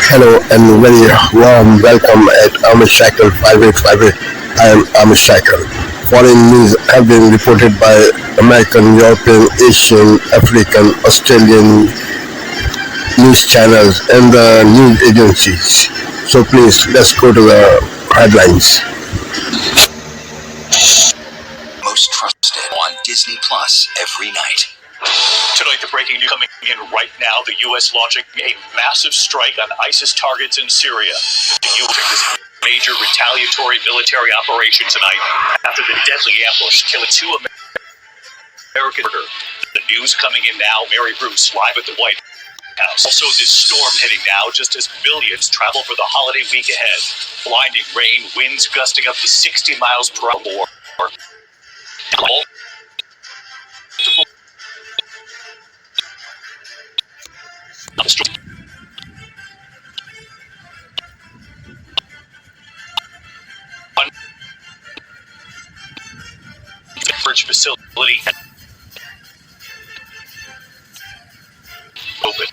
Hello and very warm welcome at Amish Cycle 5858. I am Amish Cycle. Foreign news have been reported by American, European, Asian, African, Australian news channels and the news agencies. So please, let's go to the headlines. Most trusted on Disney Plus every night. Tonight, the breaking news coming in right now, the U.S. launching a massive strike on ISIS targets in Syria. The U.S. this major retaliatory military operation tonight after the deadly ambush killing two American murder. The news coming in now, Mary Bruce live at the White House. Also, this storm hitting now just as millions travel for the holiday week ahead. Blinding rain, winds gusting up to 60 miles per hour. Facility open.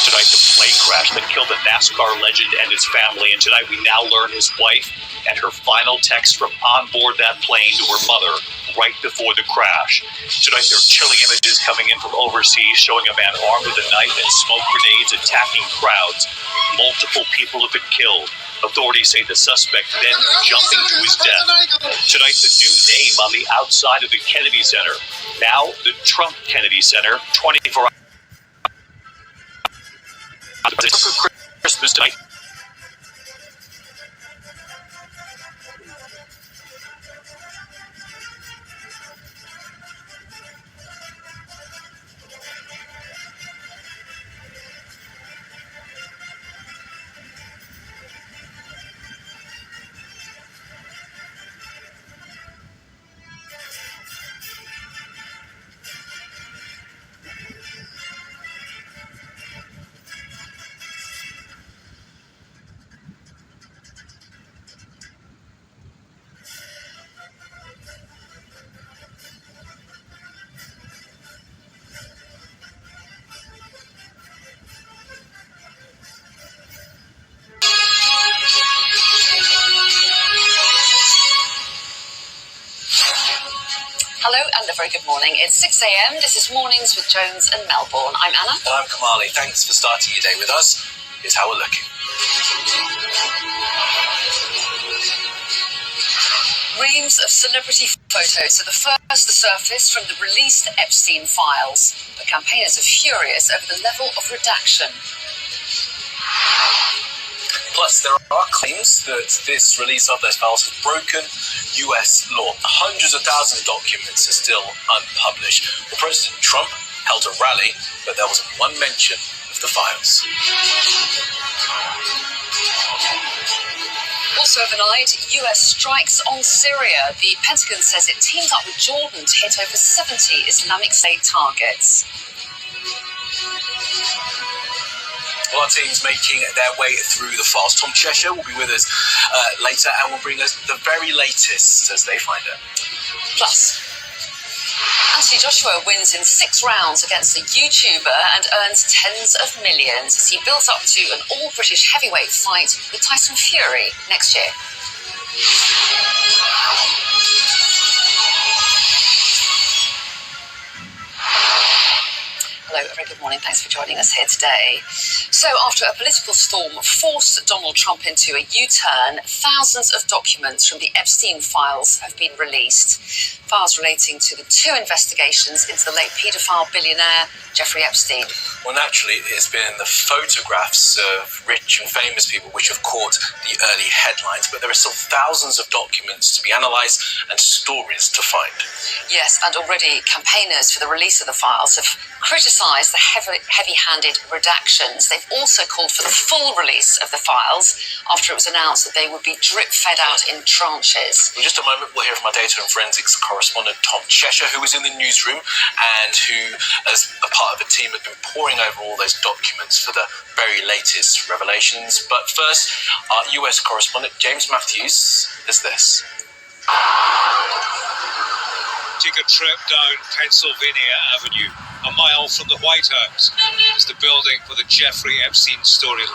Tonight, the plane crash that killed a NASCAR legend and his family, and tonight we now learn his wife and her final text from on board that plane to her mother right before the crash. Tonight, there are chilling images coming in from overseas showing a man armed with a knife and smoke grenades attacking crowds. Multiple people have been killed. Authorities say the suspect then jumping to his death. Tonight, the new name on the outside of the Kennedy Center. Now, the Trump Kennedy Center, 24 hours. Christmas tonight. Hello and a very good morning. It's 6 a.m. This is Mornings with Jones and Melbourne. I'm Anna. And I'm Kamali. Thanks for starting your day with us. Here's how we're looking. Reams of celebrity photos are the first to surface from the released Epstein files. But campaigners are furious over the level of redaction. Plus, there are claims that this release of those files has broken US law. Hundreds of thousands of documents are still unpublished. Well, President Trump held a rally, but there wasn't one mention of the files. Also overnight, US strikes on Syria. The Pentagon says it teamed up with Jordan to hit over 70 Islamic State targets. Well, our team's making their way through the files. Tom Cheshire will be with us later and will bring us the very latest as they find it. Plus, Anthony Joshua wins in 6 rounds against a YouTuber and earns tens of millions as he builds up to an all-British heavyweight fight with Tyson Fury next year. Hello, a very good morning. Thanks for joining us here today. So, after a political storm forced Donald Trump into a U-turn, thousands of documents from the Epstein files have been released. Files relating to the 2 investigations into the late paedophile billionaire Jeffrey Epstein. Well, naturally, it's been the photographs of rich and famous people which have caught the early headlines, but there are still thousands of documents to be analysed and stories to find. Yes, and already campaigners for the release of the files have criticised the heavy-handed redactions. They've also called for the full release of the files after it was announced that they would be drip-fed out in tranches. In just a moment, we'll hear from our data and forensics correspondent Tom Cheshire, who was in the newsroom and who, as a part of the team, had been poring over all those documents for the very latest revelations. But first, our US correspondent James Matthews has this. Take a trip down Pennsylvania Avenue, a mile from the White House, is the building for the Jeffrey Epstein storyline.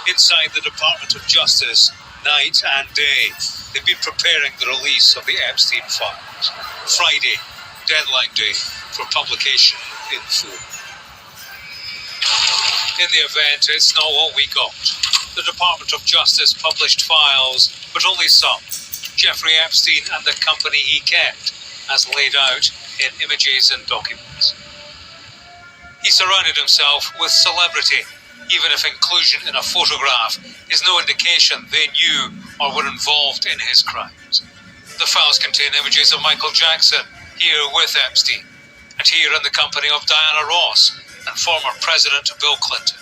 Inside the Department of Justice, night and day, they've been preparing the release of the Epstein files. Friday, deadline day for publication in full. In the event, it's not what we got. The Department of Justice published files, but only some. Jeffrey Epstein and the company he kept, as laid out in images and documents. He surrounded himself with celebrity, even if inclusion in a photograph is no indication they knew or were involved in his crimes. The files contain images of Michael Jackson, here with Epstein, and here in the company of Diana Ross and former President Bill Clinton.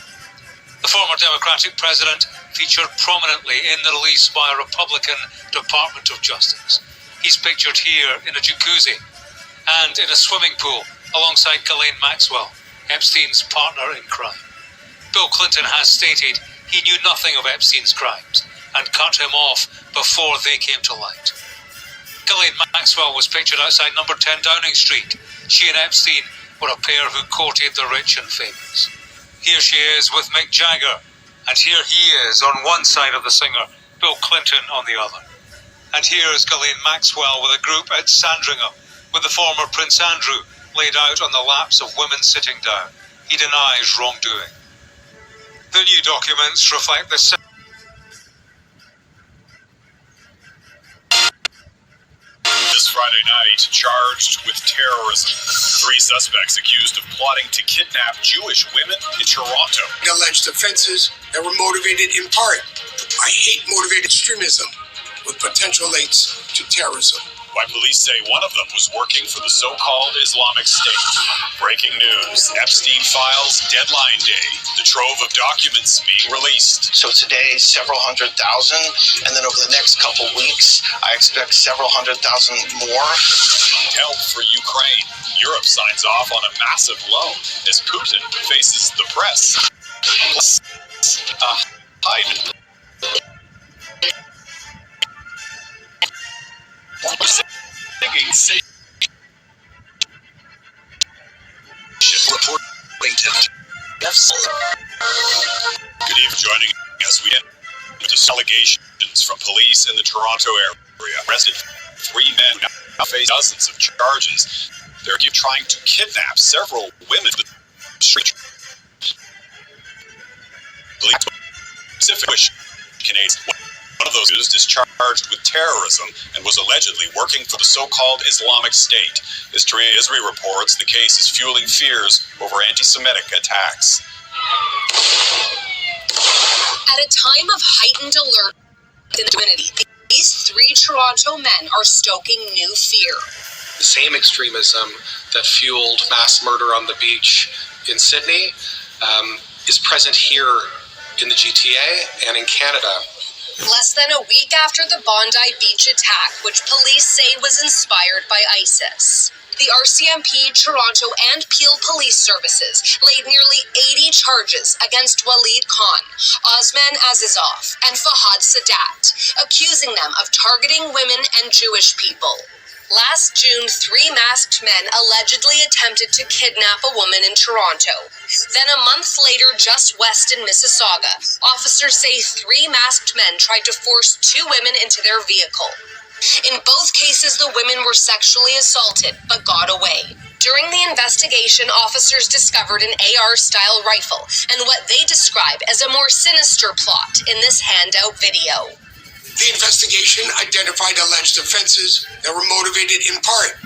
The former Democratic president featured prominently in the release by a Republican Department of Justice. He's pictured here in a jacuzzi and in a swimming pool alongside Ghislaine Maxwell, Epstein's partner in crime. Bill Clinton has stated he knew nothing of Epstein's crimes and cut him off before they came to light. Ghislaine Maxwell was pictured outside number 10 Downing Street. She and Epstein were a pair who courted the rich and famous. Here she is with Mick Jagger, and here he is on one side of the singer, Bill Clinton on the other. And here is Ghislaine Maxwell with a group at Sandringham, with the former Prince Andrew laid out on the laps of women sitting down. He denies wrongdoing. The new documents reflect the This Friday night, charged with terrorism. 3 suspects accused of plotting to kidnap Jewish women in Toronto. Alleged offenses that were motivated in part by hate-motivated extremism with potential links to terrorism. Why police say one of them was working for the so-called Islamic State. Breaking news, Epstein files deadline day. The trove of documents being released. So today, several 100,000, and then over the next couple weeks, I expect several 100,000 more. Help for Ukraine. Europe signs off on a massive loan as Putin faces the press. Biden. Reporting to Good evening. Joining us, we end with the allegations from police in the Toronto area. Arrested 3 men, now face dozens of charges. They're trying to kidnap several women. Pacific Canadians. One of those is charged with terrorism and was allegedly working for the so-called Islamic State. As Israel reports, the case is fueling fears over anti-Semitic attacks. At a time of heightened alert in the community, these 3 Toronto men are stoking new fear. The same extremism that fueled mass murder on the beach in Sydney is present here in the GTA and in Canada. Less than a week after the Bondi Beach attack, which police say was inspired by ISIS, the RCMP, Toronto, and Peel Police Services laid nearly 80 charges against Walid Khan, Osman Azizov, and Fahad Sadat, accusing them of targeting women and Jewish people. Last June, 3 masked men allegedly attempted to kidnap a woman in Toronto. Then a month later, just west in Mississauga, officers say 3 masked men tried to force 2 women into their vehicle. In both cases, the women were sexually assaulted, but got away. During the investigation, officers discovered an AR-style rifle and what they describe as a more sinister plot in this handout video. The investigation identified alleged offenses that were motivated in part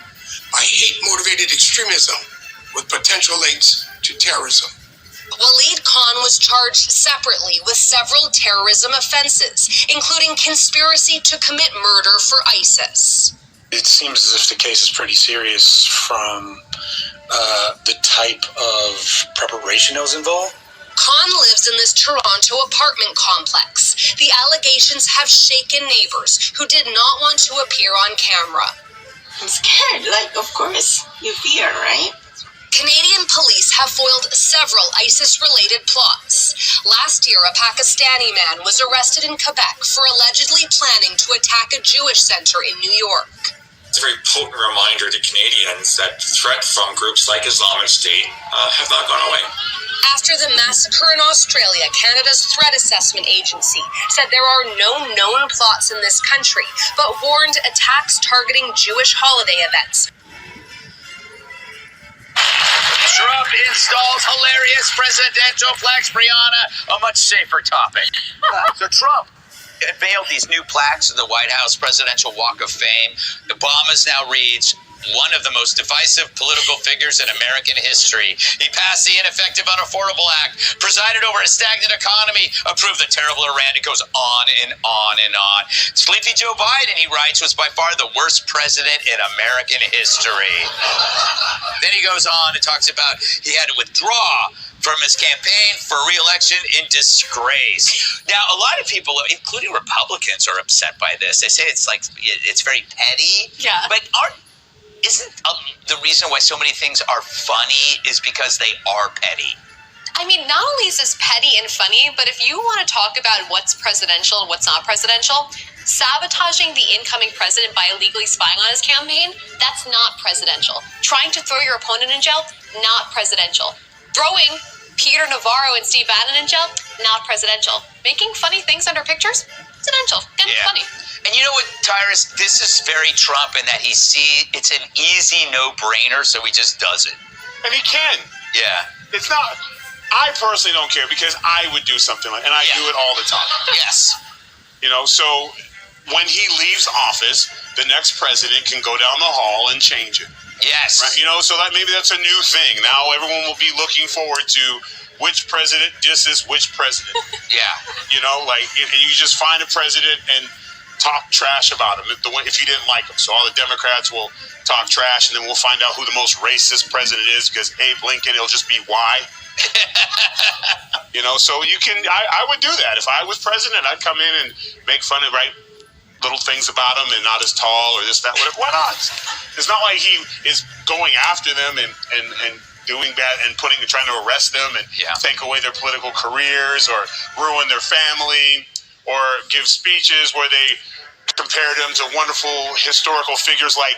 by hate-motivated extremism with potential links to terrorism. Walid Khan was charged separately with several terrorism offenses, including conspiracy to commit murder for ISIS. It seems as if the case is pretty serious from the type of preparation that was involved. Khan lives in this Toronto apartment complex. The allegations have shaken neighbors who did not want to appear on camera. I'm scared, of course, you fear, right? Canadian police have foiled several ISIS-related plots. Last year, a Pakistani man was arrested in Quebec for allegedly planning to attack a Jewish center in New York. It's a very potent reminder to Canadians that the threat from groups like Islamic State have not gone away. After the massacre in Australia, Canada's Threat Assessment Agency said there are no known plots in this country, but warned attacks targeting Jewish holiday events. Trump installs hilarious presidential flags. Brianna, a much safer topic. So Trump unveiled these new plaques in the White House Presidential Walk of Fame. Obama's now reads, one of the most divisive political figures in American history. He passed the Ineffective Unaffordable Act, presided over a stagnant economy, approved the terrible Iran. It goes on and on and on. Sleepy Joe Biden, he writes, was by far the worst president in American history. Then he goes on and talks about he had to withdraw from his campaign for re-election in disgrace. Now, a lot of people, including Republicans, are upset by this. They say it's very petty. Yeah. But isn't the reason why so many things are funny is because they are petty? I mean, not only is this petty and funny, but if you want to talk about what's presidential and what's not presidential, sabotaging the incoming president by illegally spying on his campaign, that's not presidential. Trying to throw your opponent in jail, not presidential. Throwing Peter Navarro and Steve Bannon in jail, not presidential. Making funny things under pictures, presidential. Again, funny. And you know what, Tyrus? This is very Trump in that it's an easy no-brainer, so he just does it. And he can. Yeah. It's not. I personally don't care because I would do something like, and I do it all the time. Yes. You know, so when he leaves office, the next president can go down the hall and change it. Yes. Right? You know, so that maybe that's a new thing. Now everyone will be looking forward to which president disses which president. Yeah. You know, and you just find a president and talk trash about him if you didn't like him. So all the Democrats will talk trash, and then we'll find out who the most racist president is because Abe Lincoln, it'll just be Y. You know, so I would do that. If I was president, I'd come in and make fun of little things about him and not as tall or this, that, whatever. Why not? It's not like he is going after them and doing bad and trying to arrest them and take away their political careers or ruin their family or give speeches where they compare them to wonderful historical figures like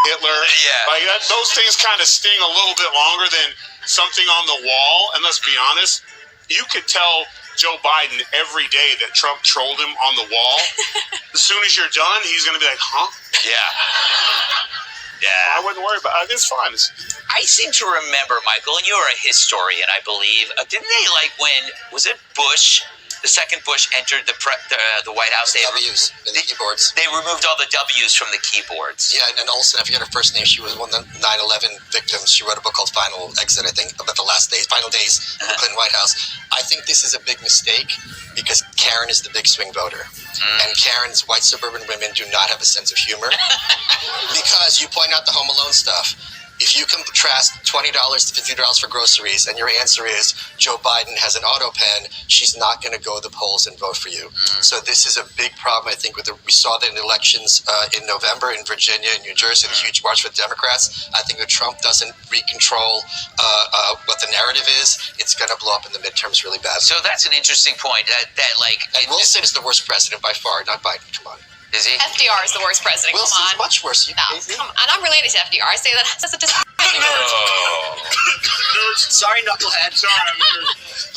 Hitler. Yeah. Those things kind of sting a little bit longer than something on the wall. And let's be honest, you could tell Joe Biden every day that Trump trolled him on the wall. As soon as you're done, he's going to be like, huh? Yeah. Yeah. I wouldn't worry about it. It's fine. I seem to remember, Michael, and you're a historian, I believe. Didn't they was it Bush? The second Bush entered the White House. W's in the keyboards. They removed all the W's from the keyboards. Yeah, and Olsen, I forget her first name. She was one of the 9/11 victims. She wrote a book called Final Exit, I think, about the final days of the Clinton White House. I think this is a big mistake because Karen is the big swing voter. And Karen's white suburban women do not have a sense of humor. Because you point out the Home Alone stuff. If you contrast $20 to $50 for groceries and your answer is Joe Biden has an auto pen, she's not going to go to the polls and vote for you. So this is a big problem, I think. We saw that in elections in November in Virginia and New Jersey, the huge march for the Democrats. I think if Trump doesn't recontrol what the narrative is, it's going to blow up in the midterms really bad. So that's an interesting point. And Wilson is the worst president by far, not Biden. Come on. Is he? FDR is the worst president. Wilson's Come on. much worse. No, come on. And I'm related to FDR. I say that as a Sorry, knucklehead. Sorry, I'm nerd.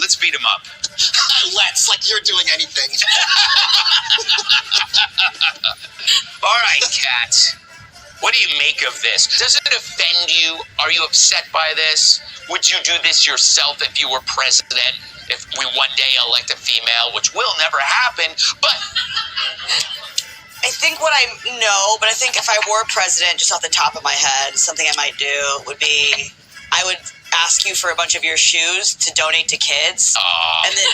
Let's beat him up. Let's, like you're doing anything. All right, Kat. What do you make of this? Does it offend you? Are you upset by this? Would you do this yourself if you were president? If we one day elect a female, which will never happen, but... I think what I know, but I think if I were president, just off the top of my head, something I might do would be, I would ask you for a bunch of your shoes to donate to kids, and then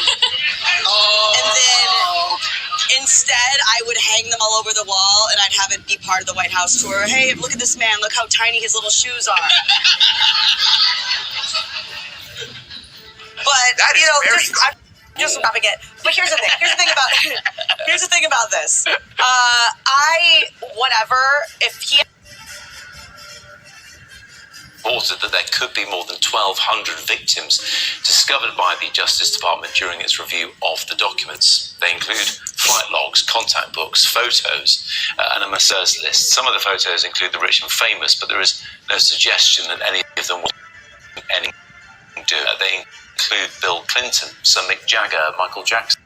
instead I would hang them all over the wall, and I'd have it be part of the White House tour. Hey, look at this man! Look how tiny his little shoes are. But I'm just stopping it. But here's the thing. Here's the thing about this. If he reported that there could be more than 1,200 victims discovered by the Justice Department during its review of the documents. They include flight logs, contact books, photos, and a masseurs list. Some of the photos include the rich and famous, but there is no suggestion that any of them will anything do. They include Bill Clinton, Sir Mick Jagger, Michael Jackson,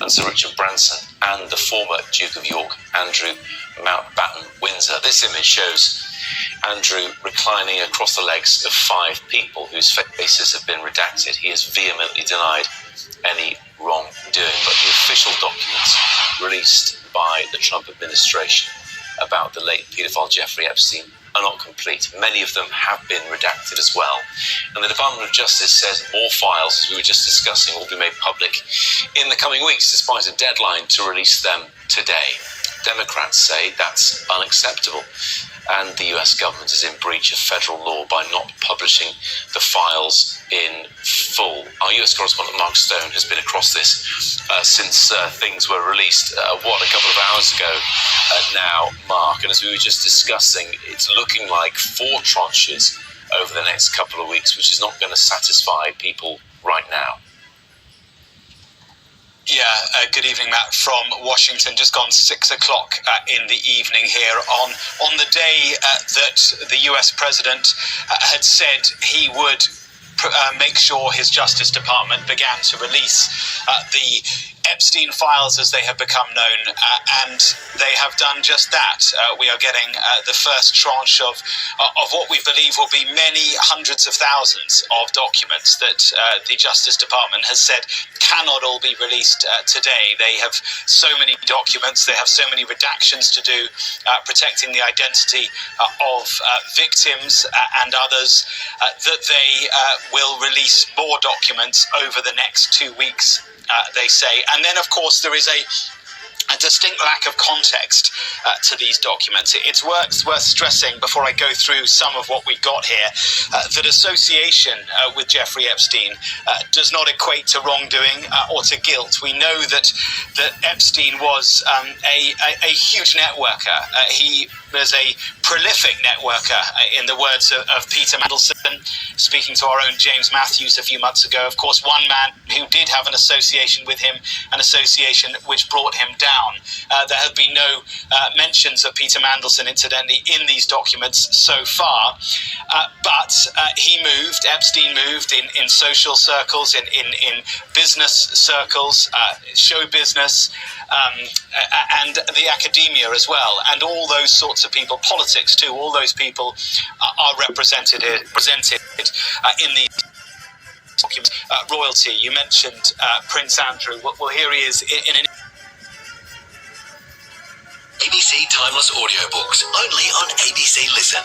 and Sir Richard Branson, and the former Duke of York, Andrew Mountbatten Windsor. This image shows Andrew reclining across the legs of 5 people whose faces have been redacted. He has vehemently denied any wrongdoing, but the official documents released by the Trump administration about the late paedophile Jeffrey Epstein are not complete. Many of them have been redacted as well. And the Department of Justice says more files, as we were just discussing, will be made public in the coming weeks, despite a deadline to release them today. Democrats say that's unacceptable, and the US government is in breach of federal law by not publishing the files in full. Our US correspondent Mark Stone has been across this since things were released, a couple of hours ago now, Mark. And as we were just discussing, it's looking like 4 tranches over the next couple of weeks, which is not going to satisfy people right now. Yeah, good evening, Matt, from Washington. Just gone 6 o'clock in the evening here on the day that the US president had said he would make sure his Justice Department began to release the Epstein files as they have become known, and they have done just that. We are getting the first tranche of what we believe will be many hundreds of thousands of documents that the Justice Department has said cannot all be released today. They have so many documents, they have so many redactions to do, protecting the identity of victims and others, that they will release more documents over the next 2 weeks, they say. And then, of course, there is a distinct lack of context to these documents. It's worth stressing, before I go through some of what we've got here, that association with Jeffrey Epstein does not equate to wrongdoing or to guilt. We know that Epstein was a huge networker. He was a prolific networker, in the words of Peter Mandelson, speaking to our own James Matthews a few months ago. Of course, one man who did have an association with him, an association which brought him down. There have been no mentions of Peter Mandelson, incidentally, in these documents so far. But Epstein moved in social circles, in business circles, show business, and the academia as well. And all those sorts of people, politics too, all those people are represented in these documents. Royalty, you mentioned Prince Andrew. Well, here he is in an ABC Timeless Audiobooks, only on ABC Listen.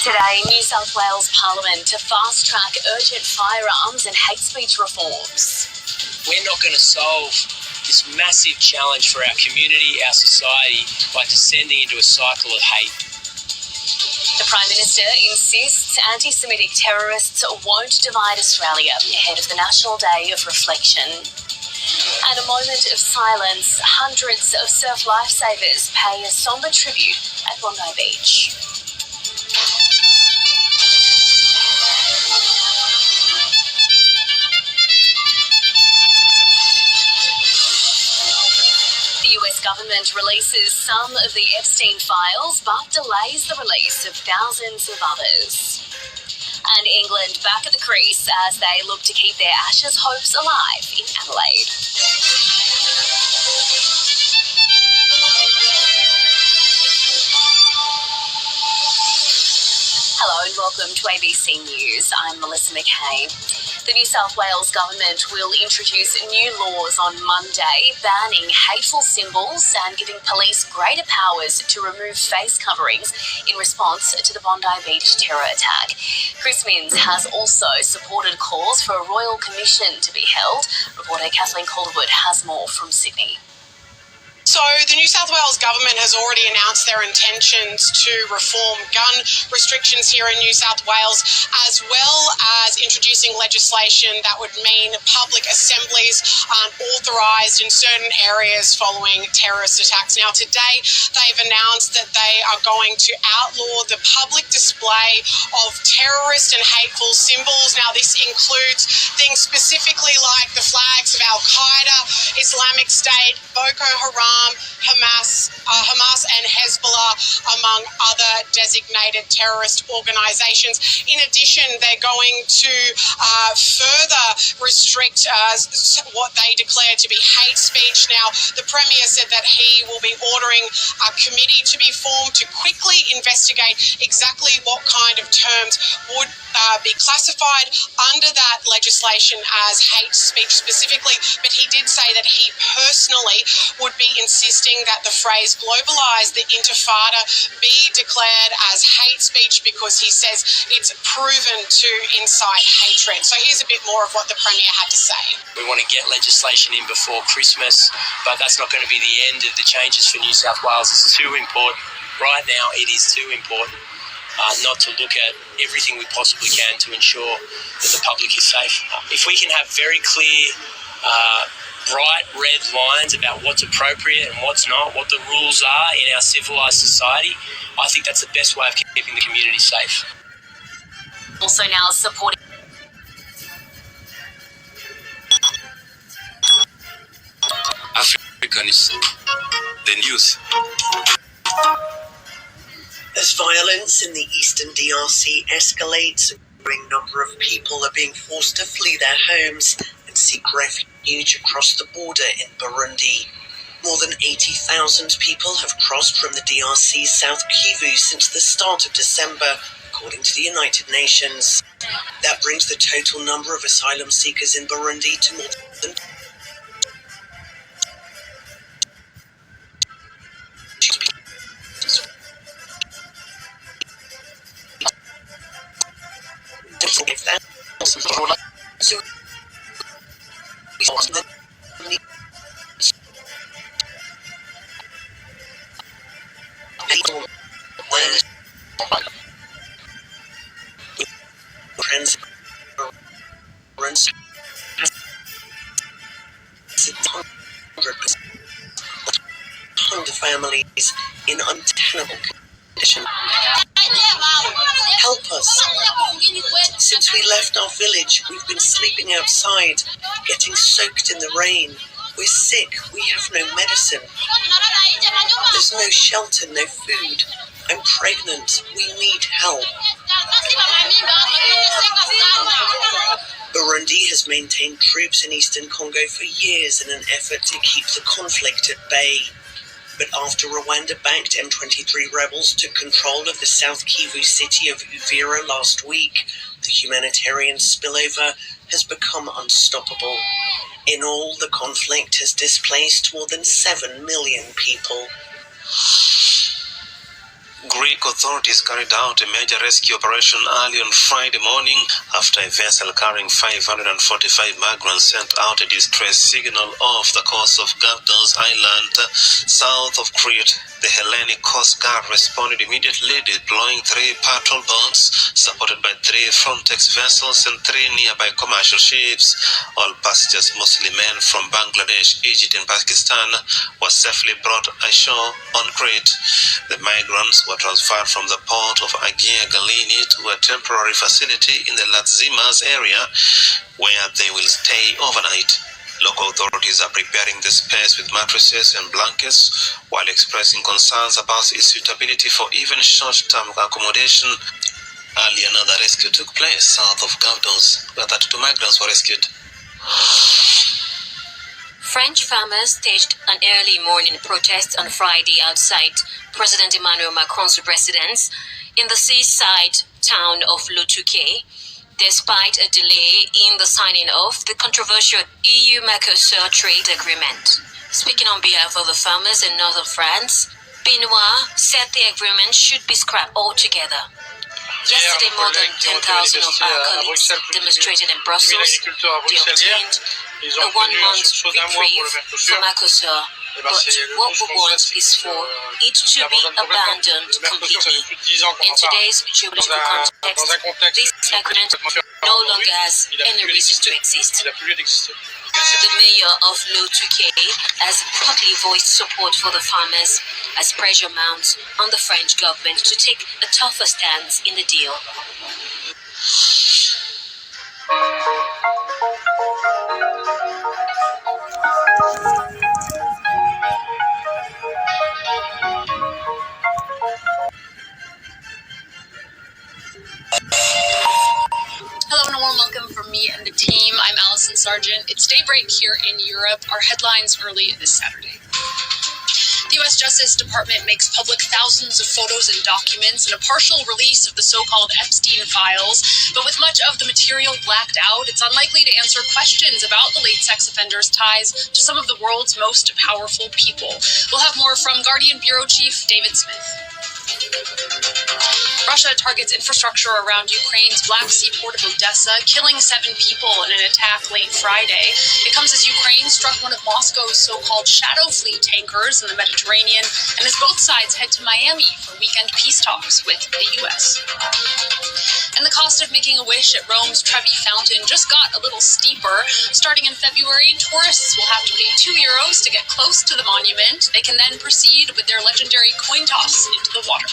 Today, New South Wales Parliament to fast-track urgent firearms and hate speech reforms. We're not going to solve this massive challenge for our community, our society, by descending into a cycle of hate. The Prime Minister insists anti-Semitic terrorists won't divide Australia ahead of the National Day of Reflection. At a moment of silence, hundreds of surf lifesavers pay a sombre tribute at Bondi Beach. The US government releases some of the Epstein files, but delays the release of thousands of others. And England back at the crease as they look to keep their Ashes hopes alive in Adelaide. Hello and welcome to ABC News. I'm Melissa McKay. The New South Wales government will introduce new laws on Monday banning hateful symbols and giving police greater powers to remove face coverings in response to the Bondi Beach terror attack. Chris Minns has also supported calls for a royal commission to be held. Reporter Kathleen Calderwood has more from Sydney. So the New South Wales government has already announced their intentions to reform gun restrictions here in New South Wales, as well as introducing legislation that would mean public assemblies aren't authorised in certain areas following terrorist attacks. Now today they've announced that they are going to outlaw the public display of terrorist and hateful symbols. Now this includes things specifically like the flags of Al-Qaeda, Islamic State, Boko Haram, Hamas and Hezbollah, among other designated terrorist organisations. In addition, they're going to further restrict what they declare to be hate speech. Now, the Premier said that he will be ordering a committee to be formed to quickly investigate exactly what kind of terms would be classified under that legislation as hate speech specifically, but he did say that he personally would be insisting that the phrase globalise the intifada be declared as hate speech because he says it's proven to incite hatred. So here's a bit more of what the Premier had to say. We want to get legislation in before Christmas, but that's not going to be the end of the changes for New South Wales. It's too important. Right now, it is too important not to look at everything we possibly can to ensure that the public is safe. If we can have very clear, bright red lines about what's appropriate and what's not, what the rules are in our civilised society, I think that's the best way of keeping the community safe. Also now supporting Africanism, the news. As violence in the eastern DRC escalates, a growing number of people are being forced to flee their homes and seek refuge across the border in Burundi. More than 80,000 people have crossed from the DRC's South Kivu since the start of December, according to the United Nations. That brings the total number of asylum seekers in Burundi to more than families in untenable condition. Help us. Since we left our village, we've been sleeping outside, getting soaked in the rain. We're sick. We have no medicine. There's no shelter, no food. I'm pregnant. We need help. Burundi has maintained troops in eastern Congo for years in an effort to keep the conflict at bay. But after Rwanda-backed M23 rebels took control of the South Kivu city of Uvira last week, the humanitarian spillover has become unstoppable. In all, the conflict has displaced more than 7 million people. Greek authorities carried out a major rescue operation early on Friday morning after a vessel carrying 545 migrants sent out a distress signal off the coast of Gavdos Island, south of Crete. The Hellenic Coast Guard responded immediately, deploying 3 patrol boats supported by 3 Frontex vessels and 3 nearby commercial ships. All passengers, mostly men from Bangladesh, Egypt and Pakistan, were safely brought ashore on Crete. The migrants were transferred from the port of Agia Galini to a temporary facility in the Latsimas area where they will stay overnight. Local authorities are preparing the space with mattresses and blankets while expressing concerns about its suitability for even short-term accommodation. Earlier, another rescue took place south of Gavdos, where 32 migrants were rescued. French farmers staged an early morning protest on Friday outside President Emmanuel Macron's residence in the seaside town of Le Touquet, despite a delay in the signing of the controversial EU-Mercosur trade agreement. Speaking on behalf of the farmers in northern France, Benoit said the agreement should be scrapped altogether. Yesterday, more than 10,000 of our colleagues demonstrated in Brussels. They obtained a one-month reprieve for Mercosur But what we want is for it to be abandoned completely. In today's geopolitical context, this agreement no longer has any reason to exist. The mayor of Lo-Touquet has publicly voiced support for the farmers as pressure mounts on the French government to take a tougher stance in the deal. Hello and a warm welcome from me and the team. I'm Alison Sargent. It's daybreak here in Europe. Our headlines early this Saturday. The U.S. Justice Department makes public thousands of photos and documents in a partial release of the so-called Epstein files. But with much of the material blacked out, it's unlikely to answer questions about the late sex offender's ties to some of the world's most powerful people. We'll have more from Guardian Bureau Chief David Smith. Russia targets infrastructure around Ukraine's Black Sea port of Odessa, killing 7 people in an attack late Friday. It comes as Ukraine struck one of Moscow's so-called Shadow Fleet tankers in the Mediterranean, and as both sides head to Miami for weekend peace talks with the U.S. And the cost of making a wish at Rome's Trevi Fountain just got a little steeper. Starting in February, tourists will have to pay €2 to get close to the monument. They can then proceed with their legendary coin toss into the water.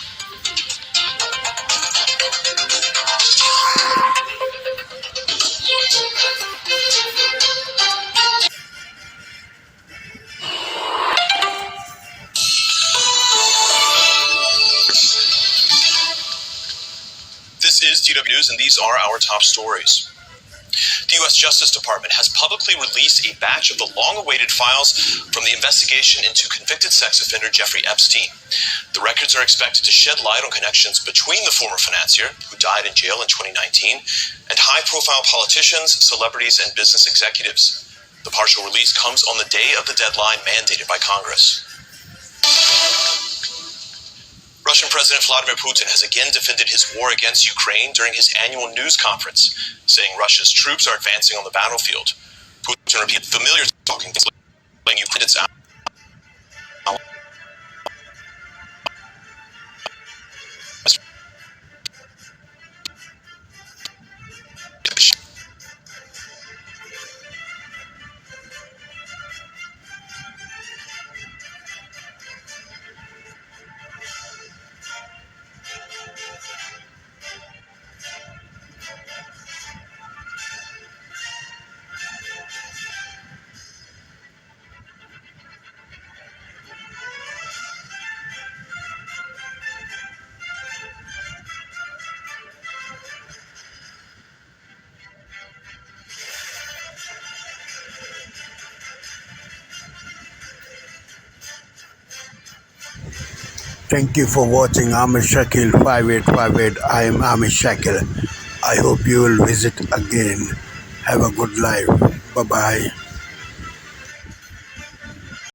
This is DW News, and these are our top stories. The U.S. Justice Department has publicly released a batch of the long-awaited files from the investigation into convicted sex offender Jeffrey Epstein. The records are expected to shed light on connections between the former financier, who died in jail in 2019, and high-profile politicians, celebrities, and business executives. The partial release comes on the day of the deadline mandated by Congress. Russian President Vladimir Putin has again defended his war against Ukraine during his annual news conference, saying Russia's troops are advancing on the battlefield. Putin repeated familiar talking points, letting Ukraine's out. Thank you for watching Amish Shakil 5858. I am Amish Shakil. I hope you will visit again. Have a good life. Bye-bye.